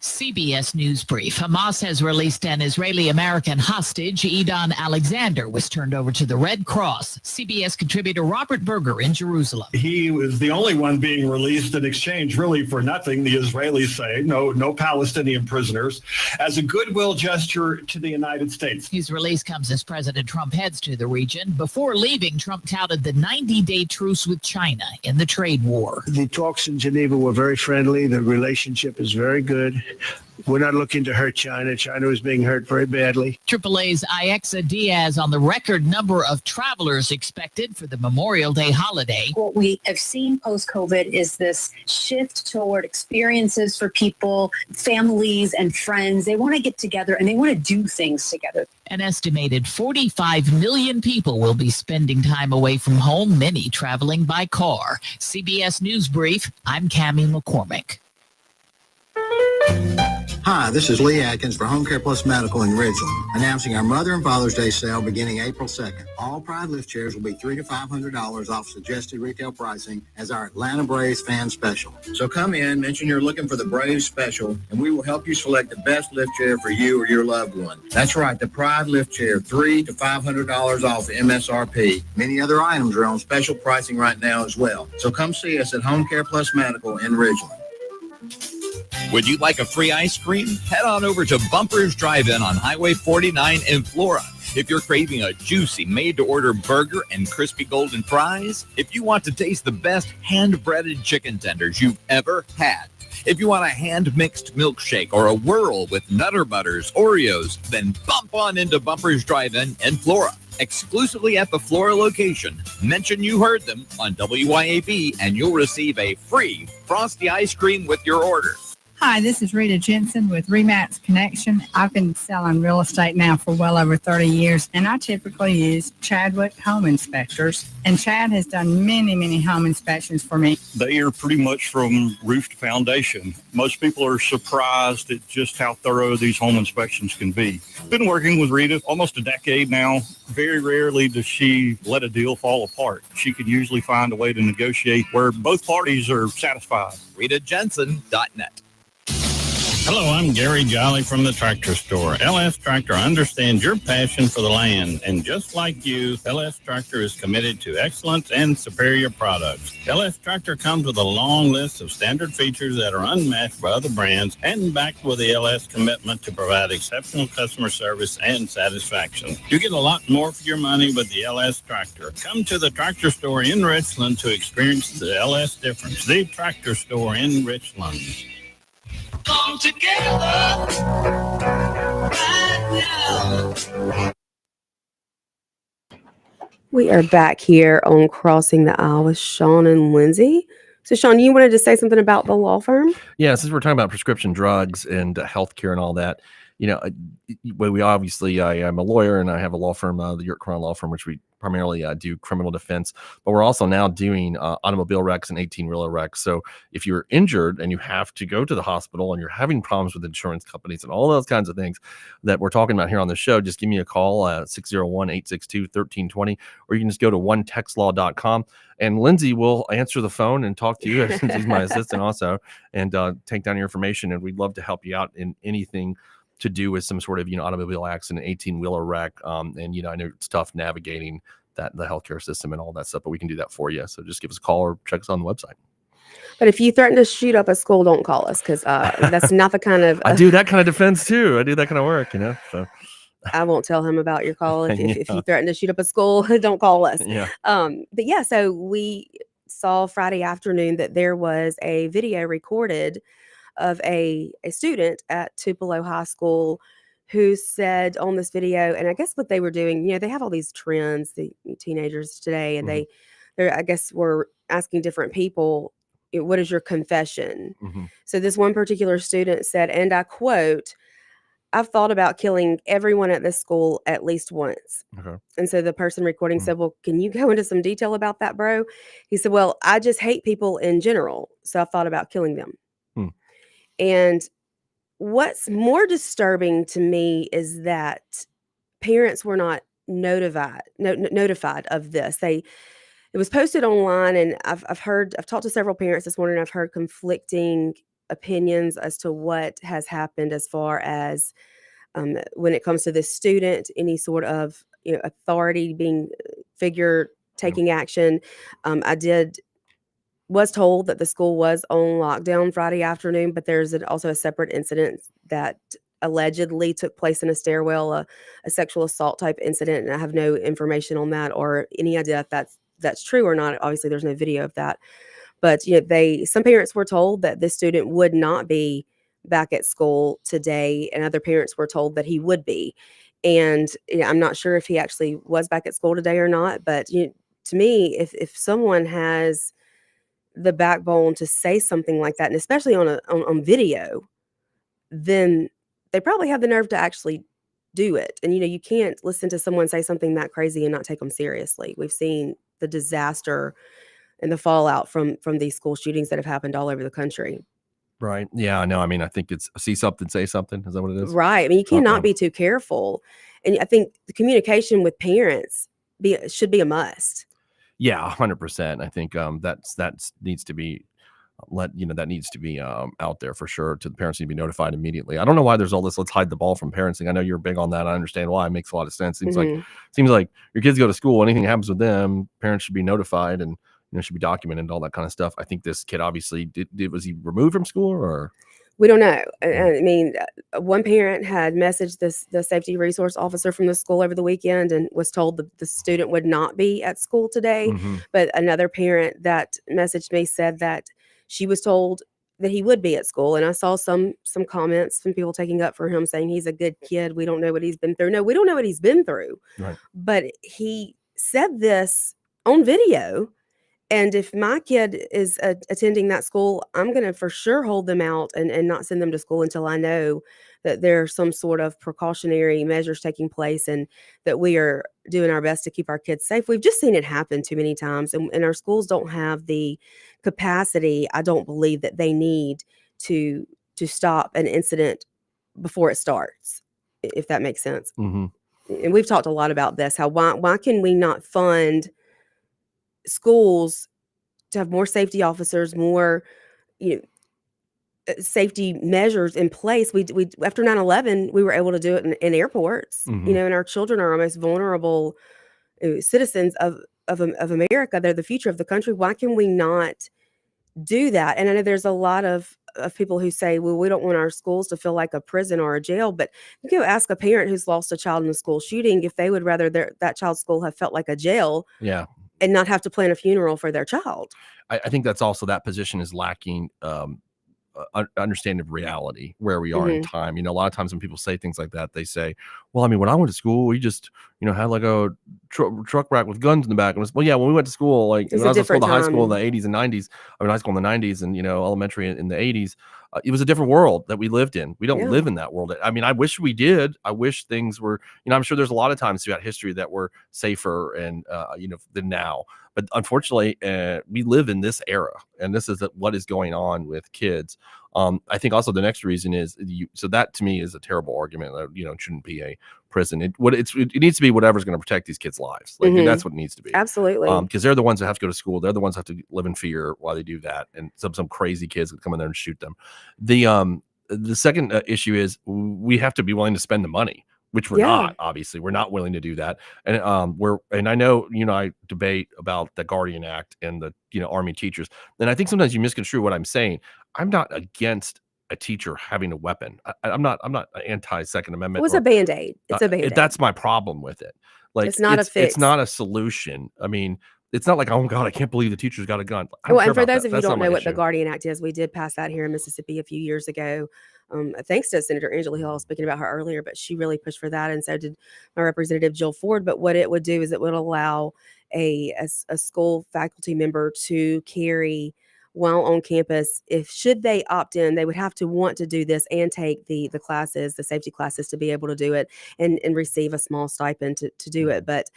CBS News Brief. Hamas has released an Israeli-American hostage. Edon Alexander was turned over to the Red Cross. CBS contributor Robert Berger in Jerusalem.
He was the only one being released in exchange really for nothing, the Israelis say. No Palestinian prisoners, as a goodwill gesture to the United States.
His release comes as President Trump heads to the region. Before leaving, Trump touted the 90-day truce with China in the trade war.
The talks in Geneva were very friendly. The relationship is very good. We're not looking to hurt China. China is being hurt very badly.
AAA's Iexa Diaz on the record number of travelers expected for the Memorial Day holiday.
What we have seen post-COVID is this shift toward experiences for people, families and friends. They want to get together and they want to do things together.
An estimated 45 million people will be spending time away from home, many traveling by car. CBS News Brief, I'm Cammie McCormick.
Hi, this is Lee Atkins for Home Care Plus Medical in Ridgeland, announcing our Mother and Father's Day sale beginning April 2nd. All Pride lift chairs will be $300 to $500 off suggested retail pricing as our Atlanta Braves fan special. So come in, mention you're looking for the Braves special, and we will help you select the best lift chair for you or your loved one. That's right, the Pride lift chair, $300 to $500 off MSRP. Many other items are on special pricing right now as well. So come see us at Home Care Plus Medical in Ridgeland.
Would you like a free ice cream? Head on over to Bumpers Drive-In on Highway 49 in Flora. If you're craving a juicy made-to-order burger and crispy golden fries, if you want to taste the best hand-breaded chicken tenders you've ever had, if you want a hand-mixed milkshake or a whirl with Nutter Butters, Oreos, then bump on into Bumpers Drive-In in Flora. Exclusively at the Flora location. Mention you heard them on WYAB and you'll receive a free frosty ice cream with your order.
Hi, this is Rita Jensen with Remax Connection. I've been selling real estate now for well over 30 years, and I typically use Chadwick Home Inspectors. And Chad has done many home inspections for me.
They are pretty much from roof to foundation. Most people are surprised at just how thorough these home inspections can be. Been working with Rita almost a decade now. Very rarely does she let a deal fall apart. She can usually find a way to negotiate where both parties are satisfied.
RitaJensen.net.
Hello, I'm Gary Jolly from the Tractor Store. LS Tractor understands your passion for the land, and just like you, LS Tractor is committed to excellence and superior products. LS Tractor comes with a long list of standard features that are unmatched by other brands and backed with the LS commitment to provide exceptional customer service and satisfaction. You get a lot more for your money with the LS Tractor. Come to the Tractor Store in Richland to experience the LS difference. The Tractor Store in Richland.
Come together right now.
We are back here on Crossing the Aisle with Shaun and Lindsey. So, Shaun, you wanted to say something about the law firm?
Yeah, since we're talking about prescription drugs and healthcare and all that, you know, we obviously, I'm a lawyer and I have a law firm, the Yurtkaran Law Firm, which we primarily do criminal defense, but we're also now doing automobile wrecks and 18-wheeler wrecks. So if you're injured and you have to go to the hospital and you're having problems with insurance companies and all those kinds of things that we're talking about here on the show, just give me a call at 601-862-1320, or you can just go to onetextlaw.com. And Lindsey will answer the phone and talk to you since he's my assistant also, and take down your information. And we'd love to help you out in anything to do with some sort of, automobile accident, 18-wheeler wreck. And, I know it's tough navigating the healthcare system and all that stuff, but we can do that for you. So just give us a call or check us on the website.
But if you threaten to shoot up a school, don't call us, because that's not the kind of...
I do that kind of defense too. I do that kind of work, so...
I won't tell him about your call. If you threaten to shoot up a school, don't call us.
Yeah.
But yeah, so we saw Friday afternoon that there was a video recorded of a student at Tupelo High School who said on this video, and I guess what they were doing, they have all these trends, the teenagers today, and they I guess were asking different people, what is your confession? So this one particular student said, and I quote, "I've thought about killing everyone at this school at least once."
Okay.
And so the person recording said, "Well, can you go into some detail about that, bro?" He said, "Well, I just hate people in general, so I've thought about killing them." And what's more disturbing to me is that parents were not notified of this. It was posted online, and I've talked to several parents this morning. I've heard conflicting opinions as to what has happened as far as when it comes to this student, any sort of authority being figure taking action. I was told that the school was on lockdown Friday afternoon, but there's also a separate incident that allegedly took place in a stairwell, a sexual assault type incident, and I have no information on that or any idea if that's true or not. Obviously, there's no video of that. But some parents were told that this student would not be back at school today, and other parents were told that he would be. And I'm not sure if he actually was back at school today or not. But to me, if someone has the backbone to say something like that, and especially on video, then they probably have the nerve to actually do it. And you can't listen to someone say something that crazy and not take them seriously. We've seen the disaster and the fallout from these school shootings that have happened all over the country.
Right. Yeah, I know. I mean, I think it's see something, say something. Is that what it is?
Right. I mean, you cannot be too careful. And I think the communication with parents should be a must.
Yeah, 100%. I think that needs to be that needs to be out there for sure. To the parents need to be notified immediately. I don't know why there's all this let's hide the ball from parenting. I know you're big on that. I understand why. It makes a lot of sense. Seems like your kids go to school, anything happens with them, parents should be notified and should be documented and all that kind of stuff. I think this kid obviously was he removed from school or?
We don't know. I mean, one parent had messaged the safety resource officer from the school over the weekend and was told that the student would not be at school today. But another parent that messaged me said that she was told that he would be at school. And I saw some comments from people taking up for him saying he's a good kid. We don't know what he's been through. No, we don't know what he's been through.
Right.
But he said this on video. And if my kid is attending that school, I'm going to for sure hold them out and not send them to school until I know that there are some sort of precautionary measures taking place and that we are doing our best to keep our kids safe. We've just seen it happen too many times, and our schools don't have the capacity, I don't believe, that they need to stop an incident before it starts, if that makes sense. And we've talked a lot about this, how why can we not fund schools to have more safety officers, more safety measures in place? We after 9/11, we were able to do it in airports, and our children are our most vulnerable citizens of America. They're the future of the country. Why can we not do that? And I know there's a lot of people who say, well, we don't want our schools to feel like a prison or a jail, but you go ask a parent who's lost a child in a school shooting if they would rather that child's school have felt like a jail.
Yeah.
And not have to plan a funeral for their child.
I think that's also, that position is lacking understanding of reality, where we are in time. A lot of times when people say things like that, they say, well, I mean, when I went to school, we just, had like a truck rack with guns in the back. And well, yeah, when we went to school, like when I was at school, the high school in the 80s and 90s, high school in the 90s and, elementary in the 80s, it was a different world that we lived in. We don't
Yeah.
live in that world. I mean, I wish we did. I wish things were, I'm sure there's a lot of times throughout history that were safer and, than now. But unfortunately, we live in this era, and this is what is going on with kids. I think also the next reason is so that to me is a terrible argument that, it shouldn't be a prison. It needs to be whatever's going to protect these kids' lives. Like that's what it needs to be.
Absolutely.
Because they're the ones that have to go to school. They're the ones that have to live in fear while they do that. And some crazy kids that come in there and shoot them. The second issue is we have to be willing to spend the money, which we're not. Obviously, we're not willing to do that. And I know, I debate about the Guardian Act and the Army teachers. And I think sometimes you misconstrue what I'm saying. I'm not against a teacher having a weapon. I'm not anti-Second Amendment.
It was a Band-Aid. It's a Band-Aid.
That's my problem with it. Like
it's not a fix.
It's not a solution. I mean, it's not like, oh God, I can't believe the teacher's got a gun.
Well, and for those of you who don't know what the Guardian Act is, we did pass that here in Mississippi a few years ago. Thanks to Senator Angela Hill. I was speaking about her earlier, but she really pushed for that, and so did my representative Jill Ford. But what it would do is it would allow a school faculty member to carry while on campus. Should they opt in, they would have to want to do this and take the classes, the safety classes, to be able to do it and receive a small stipend to do it. But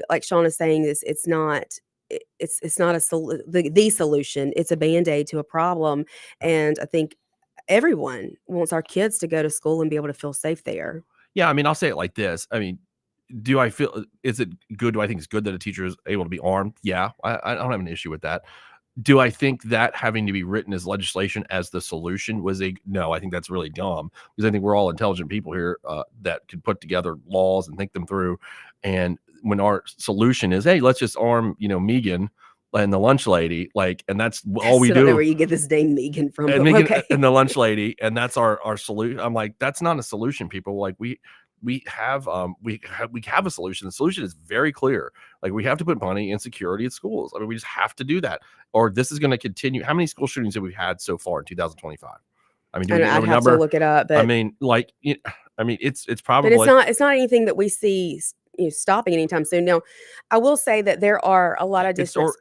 like Shaun is saying, it's not the solution. It's a Band-Aid to a problem, and I think everyone wants our kids to go to school and be able to feel safe there.
Yeah, I mean, I'll say it like this. I mean, is it good? Do I think it's good that a teacher is able to be armed? Yeah, I don't have an issue with that. Do I think that having to be written as legislation as the solution no? I think that's really dumb, because I think we're all intelligent people here that can put together laws and think them through. And when our solution is, hey, let's just arm, Megan and the lunch lady, and that's all we do.
I don't know where you get this name Megan from.
And Megan
okay.
and the lunch lady, and that's our solution. I'm like, that's not a solution, people. Like we have a solution. The solution is very clear. Like, we have to put money in security at schools. I mean, we just have to do that, or this is going to continue. How many school shootings have we had so far in 2025? I mean,
I'd have to look it up. But
I mean, it's probably.
But it's not anything that we see stopping anytime soon. Now, I will say that there are a lot of districts.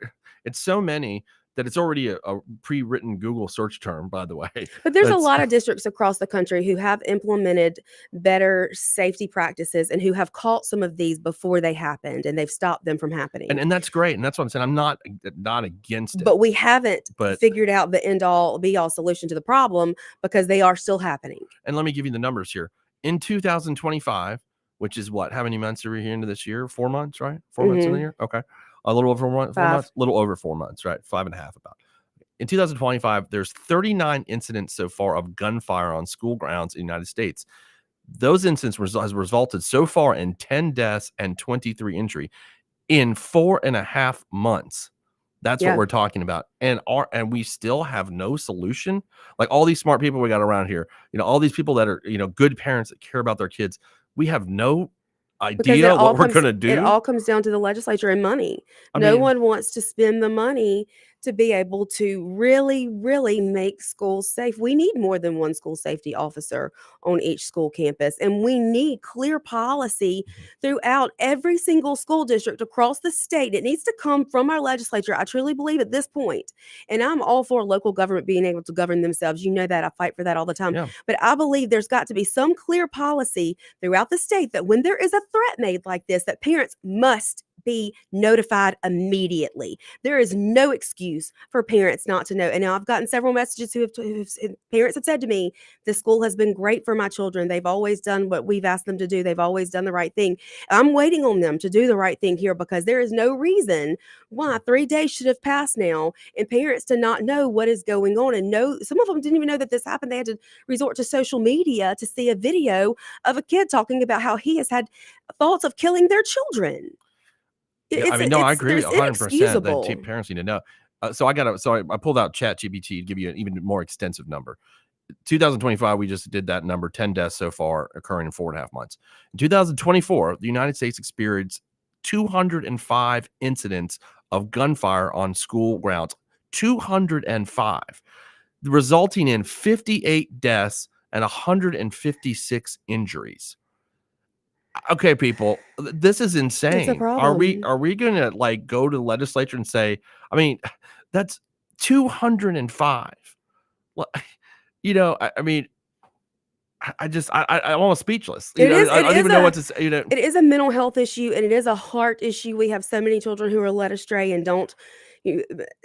It's so many that it's already a pre-written Google search term, by the way.
But there's a lot of districts across the country who have implemented better safety practices and who have caught some of these before they happened, and they've stopped them from happening.
And that's great. And that's what I'm saying. I'm not against it.
But we haven't figured out the end-all, be-all solution to the problem, because they are still happening.
And let me give you the numbers here. In 2025, which is what? How many months are we here into this year? 4 months, right? 4 months in the year? Okay. A little over 4 months. 4 months? A little over 4 months, right? 5.5 about. In 2025, there's 39 incidents so far of gunfire on school grounds in the United States. Those incidents has resulted so far in 10 deaths and 23 injury in 4.5 months. That's what we're talking about. And we still have no solution. Like, all these smart people we got around here, all these people that are, good parents that care about their kids, we have no idea what we're going to do.
It all comes down to the legislature and money. No one wants to spend the money to be able to really, really make schools safe. We need more than one school safety officer on each school campus, and we need clear policy throughout every single school district across the state. It needs to come from our legislature. I truly believe at this point, and I'm all for local government being able to govern themselves. You know that. I fight for that all the time.
Yeah.
But I believe there's got to be some clear policy throughout the state that when there is a threat made like this, that parents must be notified immediately. There is no excuse for parents not to know. And now I've gotten several messages parents have said to me, the school has been great for my children. They've always done what we've asked them to do. They've always done the right thing. I'm waiting on them to do the right thing here, because there is no reason why 3 days should have passed now and parents to not know what is going on. And some of them didn't even know that this happened. They had to resort to social media to see a video of a kid talking about how he has had thoughts of killing their children.
I agree with 100% that parents need to know. So I pulled out ChatGPT to give you an even more extensive number. 2025, we just did that number, 10 deaths so far occurring in 4.5 months. In 2024, the United States experienced 205 incidents of gunfire on school grounds, 205, resulting in 58 deaths and 156 injuries. Okay, people, this is insane.
It's a problem.
Are we going to go to the legislature and say, I mean, that's 205. I mean, I'm almost speechless.
It is.
I don't even know what to say.
It is a mental health issue, and it is a heart issue. We have so many children who are led astray and don't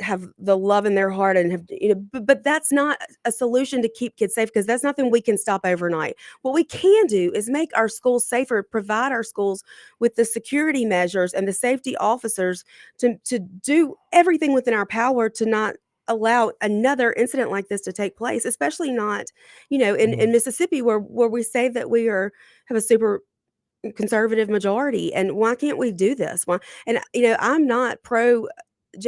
have the love in their heart, and have But that's not a solution to keep kids safe, because that's nothing we can stop overnight. What we can do is make our schools safer, provide our schools with the security measures and the safety officers to do everything within our power to not allow another incident like this to take place, especially not, in Mississippi, where we say that we have a super conservative majority. And why can't we do this? Why? And I'm not pro.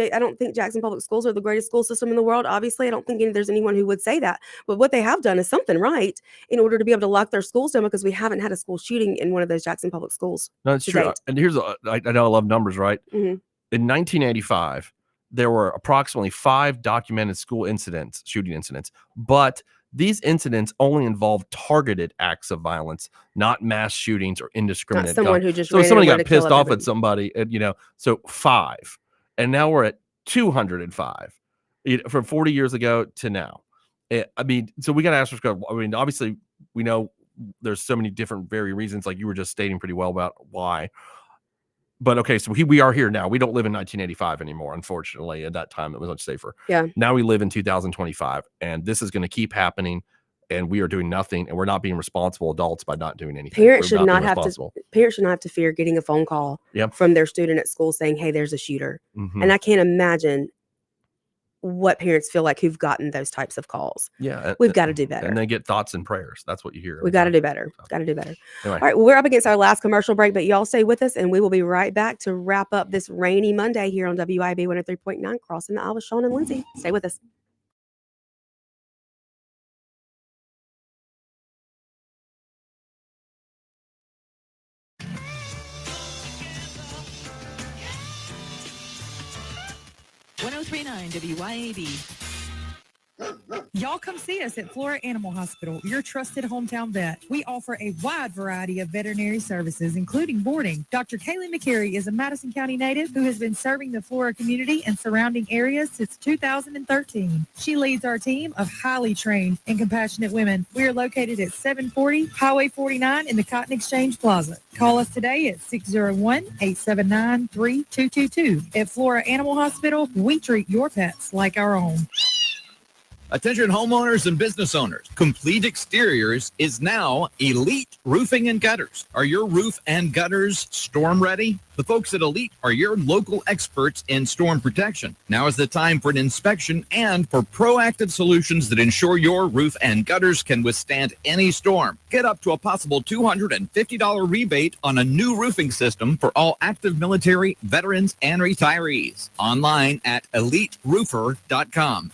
I don't think Jackson Public Schools are the greatest school system in the world. Obviously, I don't think there's anyone who would say that. But what they have done is something right in order to be able to lock their schools down, because we haven't had a school shooting in one of those Jackson Public Schools.
No, it's true.
date.
And I know I love numbers, right?
Mhm.
In 1985, there were approximately 5 documented school shooting incidents, but these incidents only involved targeted acts of violence, not mass shootings or indiscriminate.
Not someone who just
so
ran
somebody
in
got
to kill
pissed off
everybody.
at somebody, and so 5, and now we're at 205 from 40 years ago to now. So we got to ask ourselves. Obviously, we know there's so many different reasons, like you were just stating pretty well about why. But okay, so we are here now. We don't live in 1985 anymore, unfortunately. At that time, it was much safer.
Yeah.
Now we live in 2025, and this is going to keep happening, and we are doing nothing, and we're not being responsible adults by not doing anything.
Parents
We're
should not
being
have
responsible.
parents should not have to fear getting a phone call from their student at school saying, "Hey, there's a shooter."
Mhm.
And I can't imagine what parents feel like who've gotten those types of calls.
Yeah,
We've got to do better.
And they get thoughts and prayers. That's what you hear.
We got to do better. Got to do better.
Anyway.
All right, well, we're up against our last commercial break, but y'all stay with us, and we will be right back to wrap up this rainy Monday here on WIB 103.9, Crossing the Aisle with Shaun and Lindsey. Stay with us.
WYAB.
Y'all come see us at Flora Animal Hospital, your trusted hometown vet. We offer a wide variety of veterinary services, including boarding. Dr. Kaylee McCary is a Madison County native who has been serving the Flora community and surrounding areas since 2013. She leads our team of highly trained and compassionate women. We are located at 740 Highway 49 in the Cotton Exchange Plaza. Call us today at 601-879-3222. At Flora Animal Hospital, we treat your pets like our own.
Attention homeowners and business owners. Complete Exteriors is now Elite Roofing and Gutters. Are your roof and gutters storm ready? The folks at Elite are your local experts in storm protection. Now is the time for an inspection and for proactive solutions that ensure your roof and gutters can withstand any storm. Get up to a possible $250 rebate on a new roofing system for all active military, veterans, and retirees. Online at eliteroofer.com.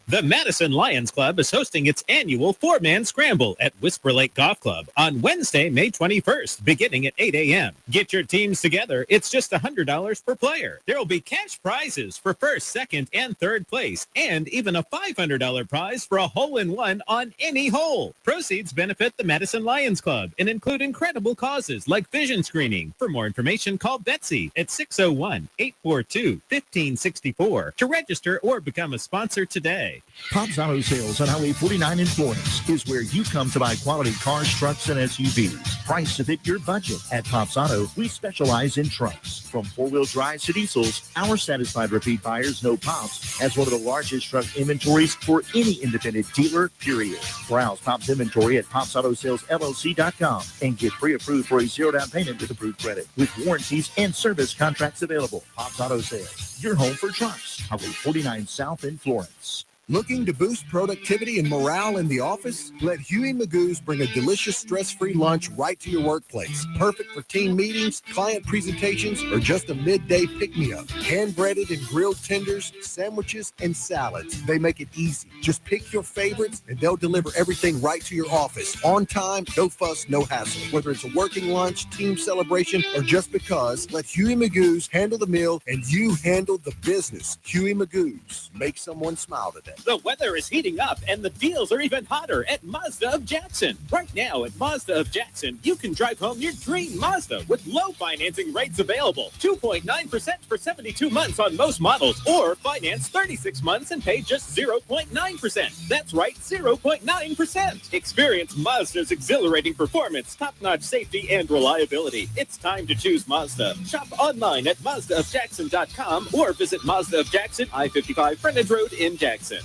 The Madison Lions Club is hosting its annual 4-man scramble at Whisper Lake Golf Club on Wednesday, May 21st, beginning at 8 a.m. Get your teams together. It's just $100 per player. There will be cash prizes for first, second, and third place, and even a $500 prize for a hole-in-one on any hole. Proceeds benefit the Madison Lions Club and include incredible causes like vision screening. For more information, call Betsy at 601-842-1564 to register or become a sponsor today.
Pop's Auto Sales on Highway 49 in Florence is where you come to buy quality cars, trucks, and SUVs. Priced to fit your budget. At Pop's Auto, we specialize in trucks. From four-wheel drives to diesels, our satisfied repeat buyers know Pop's has one of the largest truck inventories for any independent dealer, period. Browse Pop's inventory at popsautosalesllc.com and get pre-approved for a zero down payment with approved credit. With warranties and service contracts available. Pop's Auto Sales, your home for trucks. Highway 49 South in Florence.
Looking to boost productivity and morale in the office? Let Huey Magoo's bring a delicious stress-free lunch right to your workplace. Perfect for team meetings, client presentations, or just a midday pick-me-up. Hand-breaded and grilled tenders, sandwiches, and salads. They make it easy. Just pick your favorites, and they'll deliver everything right to your office. On time, no fuss, no hassle. Whether it's a working lunch, team celebration, or just because, let Huey Magoo's handle the meal, and you handle the business. Huey Magoo's. Make someone smile today.
The weather is heating up and the deals are even hotter at Mazda of Jackson. Right now at Mazda of Jackson, you can drive home your dream Mazda with low financing rates available. 2.9% for 72 months on most models, or finance 36 months and pay just 0.9%. That's right, 0.9%. Experience Mazda's exhilarating performance, top-notch safety, and reliability. It's time to choose Mazda. Shop online at MazdaofJackson.com or visit Mazda of Jackson, I-55 Frontage Road in Jackson.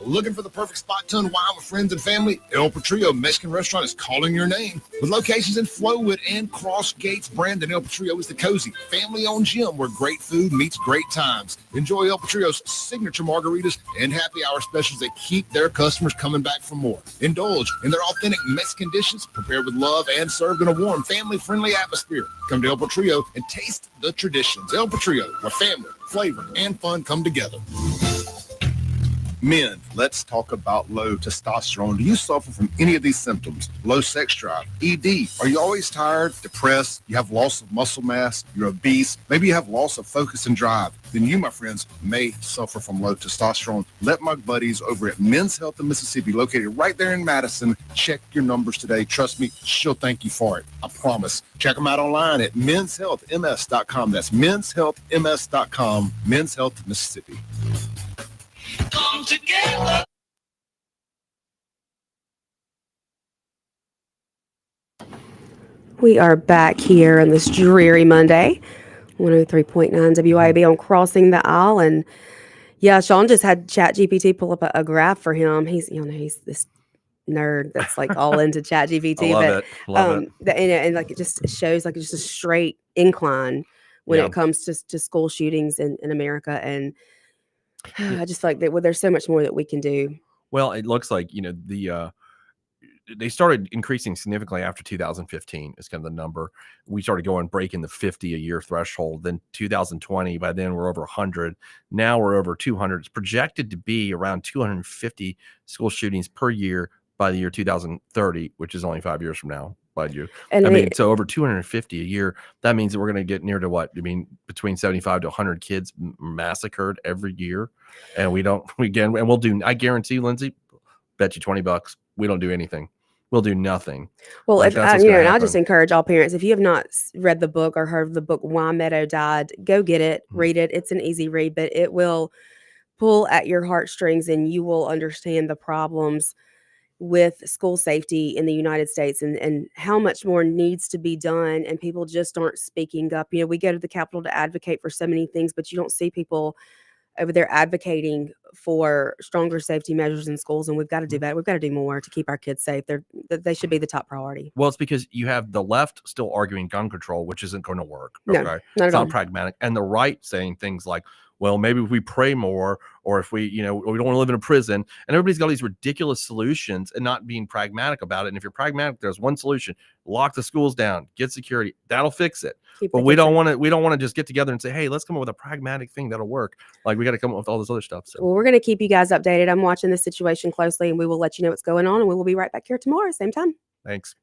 Looking for the perfect spot to unwind with friends and family? El Patrio Mexican Restaurant is calling your name. With locations in Flowood and Cross Gates, Brandon, El Patrio is the cozy, family-owned gym where great food meets great times. Enjoy El Patrio's signature margaritas and happy hour specials that keep their customers coming back for more. Indulge in their authentic Mexican dishes prepared with love and served in a warm, family-friendly atmosphere. Come to El Patrio and taste the traditions. El Patrio, where family, flavor, and fun come together. Men, let's talk about low testosterone. Do you suffer from any of these symptoms? Low sex drive, ED. Are you always tired, depressed? You have loss of muscle mass? You're obese? Maybe you have loss of focus and drive? Then you, my friends, may suffer from low testosterone. Let my buddies over at Men's Health in Mississippi, located right there in Madison, check your numbers today. Trust me, she'll thank you for it. I promise. Check them out online at menshealthms.com. That's menshealthms.com. Men's Health Mississippi.
Come together.
We are back here on this dreary Monday, 103.9 WIB on Crossing the Aisle. And yeah, Shaun just had ChatGPT pull up a graph for him. He's this nerd that's like all into ChatGPT.
Love it.
And like it just shows like just a straight incline when it comes to school shootings in America. And I just feel like that there's so much more that we can do.
Well, it looks like, they started increasing significantly after 2015 is kind of the number. We started breaking the 50 a year threshold. Then 2020, by then we're over 100. Now we're over 200. It's projected to be around 250 school shootings per year by the year 2030, which is only 5 years from now. Mind you.
And
I mean, so over 250 a year. That means that we're going to get near to what? I mean, between 75 to 100 kids massacred every year. And we'll do, I guarantee, Lindsay, bet you $20, we don't do anything. We'll do nothing.
Well, like, and I just encourage all parents, if you have not read the book or heard of the book Why Meadow Died, go get it, read it. It's an easy read, but it will pull at your heartstrings and you will understand the problems with school safety in the United States and how much more needs to be done. And people just aren't speaking up. We go to the Capitol to advocate for so many things, but you don't see people over there advocating for stronger safety measures in schools. And we've got to do that. We've got to do more to keep our kids safe. They should be the top priority.
Well, it's because you have the left still arguing gun control, which isn't going to work.
Okay?
No,
it's
not pragmatic. And the right saying things like, well, maybe if we pray more, or if we, we don't want to live in a prison. And everybody's got these ridiculous solutions and not being pragmatic about it. And if you're pragmatic, there's one solution: lock the schools down, get security. That'll fix it. But we don't want to just get together and say, hey, let's come up with a pragmatic thing that'll work. Like, we got to come up with all this other stuff. So,
well, we're going to keep you guys updated. I'm watching this situation closely, and we will let you know what's going on. And we will be right back here tomorrow, same time.
Thanks.